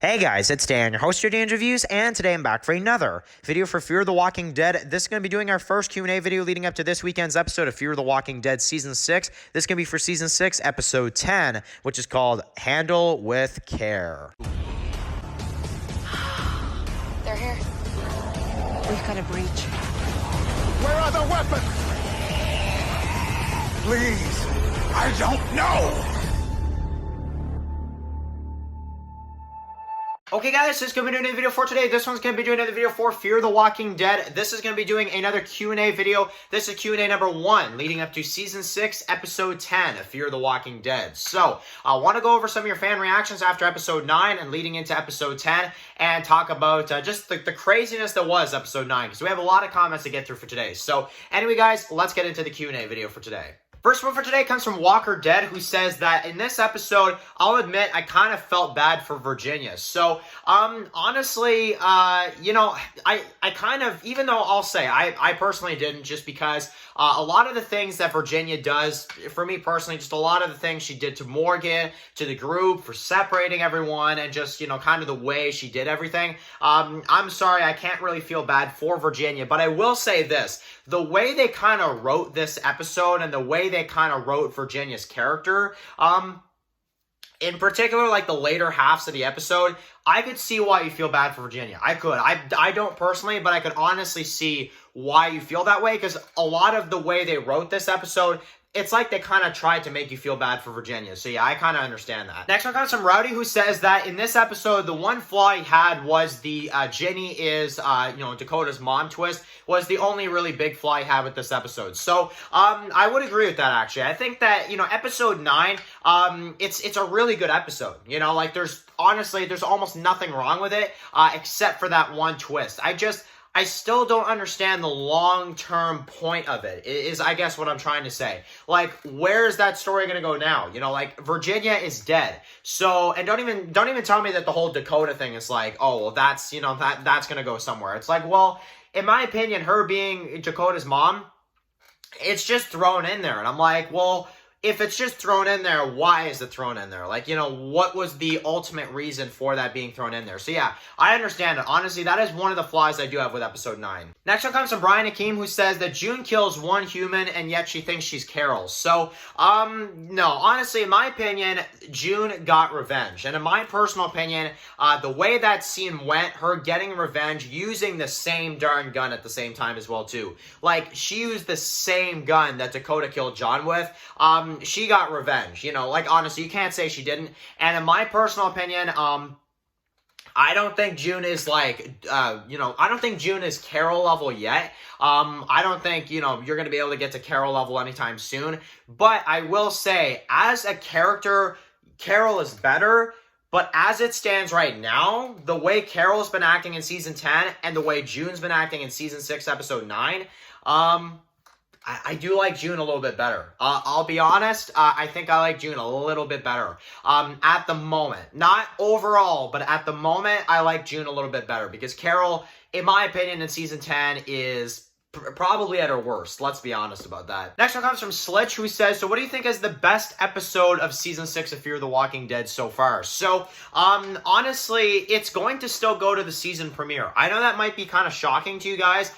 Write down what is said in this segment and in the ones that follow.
Hey guys, it's Dan, your host of TWD Reviews, and today I'm back for another video for Fear the Walking Dead. This is going to be doing our first Q&A video leading up to this weekend's episode of Fear the Walking Dead Season 6. This is going to be for Season 6, Episode 10, which is called Handle with Care. They're here. We've got a breach. Where are the weapons? Please, I don't know. Okay guys, this is going to be doing a video for today. This one's going to be doing another video for Fear the Walking Dead. This is going to be doing another Q&A video. This is Q&A number 1, leading up to Season 6, Episode 10 of Fear the Walking Dead. So, I want to go over some of your fan reactions after Episode 9 and leading into Episode 10 and talk about just the craziness that was Episode 9, because we have a lot of comments to get through for today. So, anyway guys, let's get into the Q&A video for today. First one for today comes from Walker Dead, who says that in this episode, I'll admit I kind of felt bad for Virginia. So, honestly, you know, I kind of, even though I'll say I personally didn't, just because a lot of the things that Virginia does, for me personally, just a lot of the things she did to Morgan, to the group, for separating everyone, and just, you know, kind of the way she did everything. I'm sorry, I can't really feel bad for Virginia, but I will say this. The way they kind of wrote this episode and the way they kind of wrote Virginia's character, in particular, like the later halves of the episode, I could see why you feel bad for Virginia. I could. I don't personally, but I could honestly see why you feel that way, because a lot of the way they wrote this episode, it's like they kind of tried to make you feel bad for Virginia. So yeah, I kind of understand that. Next one comes from Rowdy, who says that in this episode, the one flaw he had was the Ginny is, you know, Dakota's mom twist was the only really big flaw he had with this episode. So, I would agree with that, actually. I think that, you know, episode 9, it's a really good episode. You know, like, honestly, there's almost nothing wrong with it, except for that one twist. I still don't understand the long-term point of it, is I guess what I'm trying to say. Like, where is that story going to go now? You know, like, Virginia is dead. So, and don't even tell me that the whole Dakota thing is like, oh, well, that's, you know, that's going to go somewhere. It's like, well, in my opinion, her being Dakota's mom, it's just thrown in there. And I'm like, well, if it's just thrown in there, why is it thrown in there? Like, you know, what was the ultimate reason for that being thrown in there? So yeah, I understand it. Honestly, that is one of the flaws I do have with episode 9. Next one comes from Brian Akeem, who says that June kills one human and yet she thinks she's Carol. So, no, honestly, in my opinion, June got revenge. And in my personal opinion, the way that scene went, her getting revenge using the same darn gun at the same time as well, too. Like, she used the same gun that Dakota killed John with. She got revenge, you know, like, honestly, you can't say she didn't. And in my personal opinion, I don't think June is like, you know, I don't think June is Carol level yet. I don't think, you know, you're going to be able to get to Carol level anytime soon. But I will say, as a character, Carol is better. But as it stands right now, the way Carol's been acting in Season 10 and the way June's been acting in Season 6, Episode 9, I do like June a little bit better. I'll be honest, I think I like June a little bit better. At the moment. Not overall, but at the moment, I like June a little bit better. Because Carol, in my opinion, in Season 10 is probably at her worst. Let's be honest about that. Next one comes from Slitch, who says, so what do you think is the best episode of Season 6 of Fear the Walking Dead so far? So, honestly, it's going to still go to the season premiere. I know that might be kind of shocking to you guys,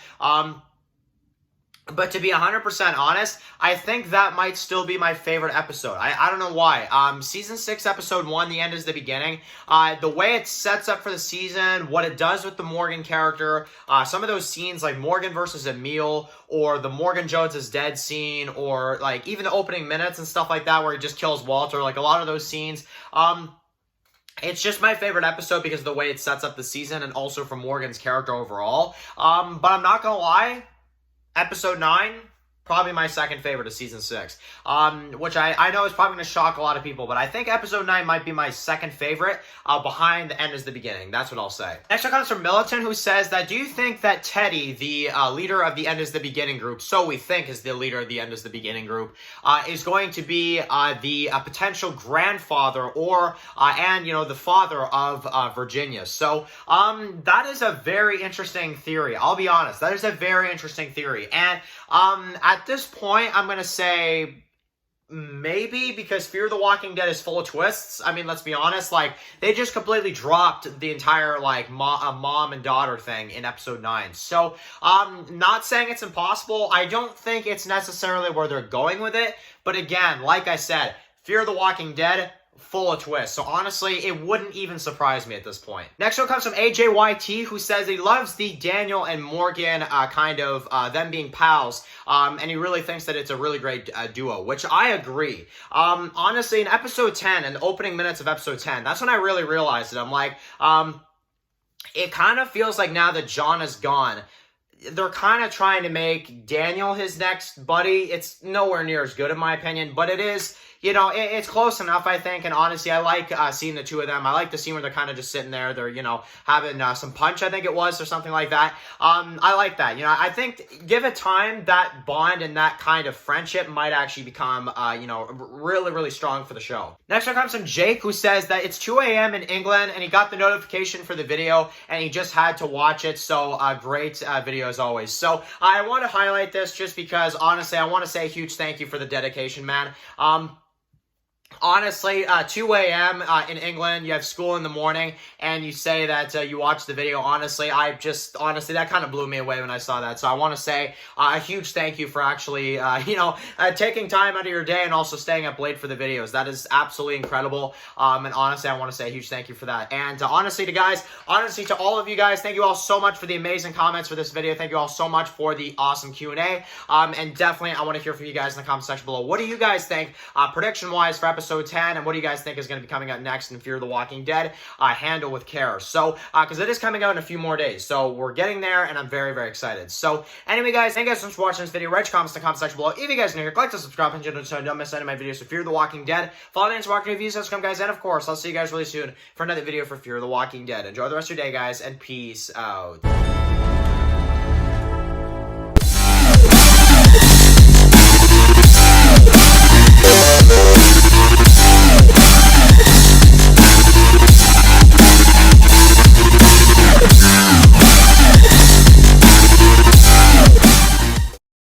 but to be 100% honest, I think that might still be my favorite episode. I don't know why. Season 6, Episode 1, The End is the Beginning. The way it sets up for the season, what it does with the Morgan character, some of those scenes like Morgan versus Emil, or the Morgan Jones is dead scene, or like even the opening minutes and stuff like that where he just kills Walter, like a lot of those scenes. It's just my favorite episode because of the way it sets up the season and also for Morgan's character overall. But I'm not gonna lie, Episode 9, probably my second favorite of Season 6, which I know is probably going to shock a lot of people, but I think Episode 9 might be my second favorite, behind The End is the Beginning. That's what I'll say. Next one comes from Militant, who says that, do you think that Teddy, the leader of the End is the Beginning group, so we think is the leader of the End is the Beginning group, is going to be the potential grandfather or, and, you know, the father of Virginia? So, that is a very interesting theory. I'll be honest. That is a very interesting theory. And, at this point, I'm going to say maybe, because Fear the Walking Dead is full of twists. I mean, let's be honest, like, they just completely dropped the entire, like, mom and daughter thing in episode 9. So, not saying it's impossible. I don't think it's necessarily where they're going with it. But again, like I said, Fear the Walking Dead, full of twists. So honestly, it wouldn't even surprise me at this point. Next one comes from AJYT, who says he loves the Daniel and Morgan them being pals, and he really thinks that it's a really great duo, which I agree. Honestly, in episode 10, in the opening minutes of episode 10, that's when I really realized it. I'm like, it kind of feels like now that John is gone, they're kind of trying to make Daniel his next buddy. It's nowhere near as good in my opinion, but it is, you know, it's close enough, I think. And honestly, I like seeing the two of them. I like the scene where they're kind of just sitting there. They're, you know, having some punch, I think it was, or something like that. I like that. You know, I think give it time, that bond and that kind of friendship might actually become, you know, really, really strong for the show. Next one comes from Jake, who says that it's 2 a.m. in England, and he got the notification for the video, and he just had to watch it. So, great video as always. So, I want to highlight this just because, honestly, I want to say a huge thank you for the dedication, man. Honestly, 2 a.m. In England, you have school in the morning, and you say that you watch the video. Honestly, that kind of blew me away when I saw that. So I want to say a huge thank you for actually, you know, taking time out of your day and also staying up late for the videos. That is absolutely incredible. And honestly, I want to say a huge thank you for that. And honestly, to all of you guys, thank you all so much for the amazing comments for this video. Thank you all so much for the awesome Q&A. And definitely, I want to hear from you guys in the comment section below. What do you guys think, prediction-wise, for episode 10, and what do you guys think is going to be coming up next in Fear the Walking Dead? Handle with care. So, because it is coming out in a few more days, so we're getting there, and I'm very, very excited. So, anyway, guys, thank you guys so much for watching this video. Write your comments in the comment section below. If you guys are new here, click the subscribe button so you don't miss any of my videos for Fear the Walking Dead. Follow me on Walking Reviews, subscribe, guys, and of course, I'll see you guys really soon for another video for Fear the Walking Dead. Enjoy the rest of your day, guys, and peace out.